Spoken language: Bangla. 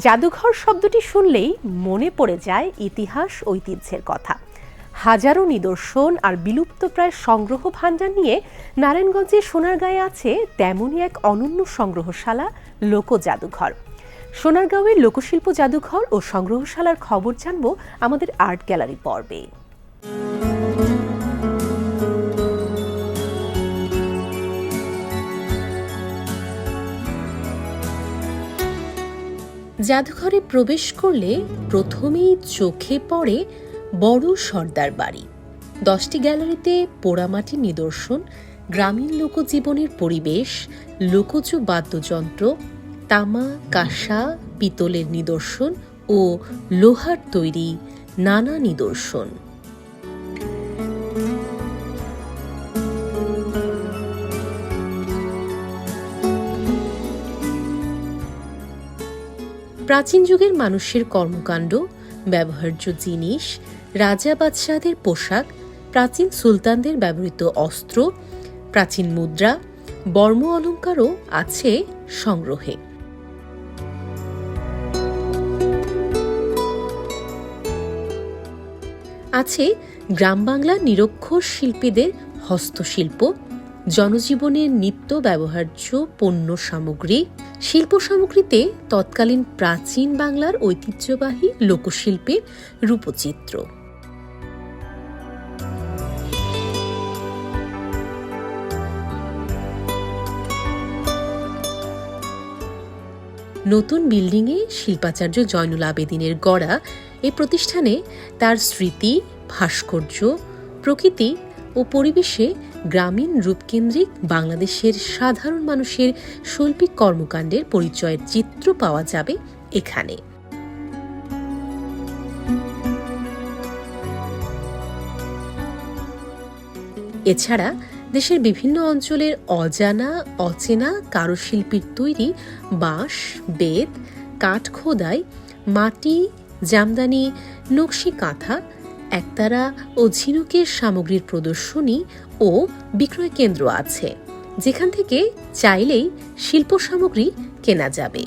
জাদুঘর শব্দটি শুনলেই মনে পড়ে যায় ইতিহাস ঐতিহ্যের কথা। হাজারো নিদর্শন আর বিলুপ্তপ্রায় সংগ্রহ ভাণ্ডার নিয়ে নারায়ণগঞ্জের সোনারগাঁয়ে আছে তেমনই এক অনন্য সংগ্রহশালা, লোক জাদুঘর। সোনারগাঁওয়ের লোকশিল্প জাদুঘর ও সংগ্রহশালার খবর জানব আমাদের আর্ট গ্যালারি পর্বে। জাদুঘরে প্রবেশ করলে প্রথমেই চোখে পড়ে বড় সর্দার বাড়ি। 10টি গ্যালারিতে পোড়ামাটির নিদর্শন, গ্রামীণ লোকজীবনের পরিবেশ, লোকজ বাদ্যযন্ত্র, তামা, কাঁসা, পিতলের নিদর্শন ও লোহার তৈরি নানা নিদর্শন। প্রাচীন যুগের মানুষের কর্মকাণ্ড, ব্যবহার্য জিনিস, রাজা বাদশাহদের পোশাক, প্রাচীন সুলতানদের ব্যবহৃত অস্ত্র, প্রাচীন মুদ্রা, বর্ম অলঙ্কারও আছে সংগ্রহে। আছে গ্রাম বাংলার নিরক্ষর শিল্পীদের হস্তশিল্প, জনজীবনের নিত্য ব্যবহার্য পণ্য সামগ্রী, শিল্প সামগ্রীতে তৎকালীন প্রাচীন বাংলার ঐতিহ্যবাহী লোকশিল্পের রূপচিত্র। নতুন বিল্ডিংয়ে শিল্পাচার্য জয়নুল আবেদিনের গড়া এই প্রতিষ্ঠানে তার স্মৃতি, ভাস্কর্য, প্রকৃতি ও পরিবেশে গ্রামীণ রূপকেন্দ্রিক বাংলাদেশের সাধারণ মানুষের শৈল্পিক কর্মকাণ্ডের পরিচয়ের চিত্র পাওয়া যাবে এখানে। এছাড়া দেশের বিভিন্ন অঞ্চলের অজানা অচেনা কারুশিল্পীর তৈরি বাঁশ, বেত, কাঠ খোদাই, মাটি, জামদানি, নকশি কাঁথা, একতারা ও ঝিনুকের সামগ্রীর প্রদর্শনী ও বিক্রয় কেন্দ্র আছে, যেখান থেকে চাইলেই শিল্প সামগ্রী কেনা যাবে।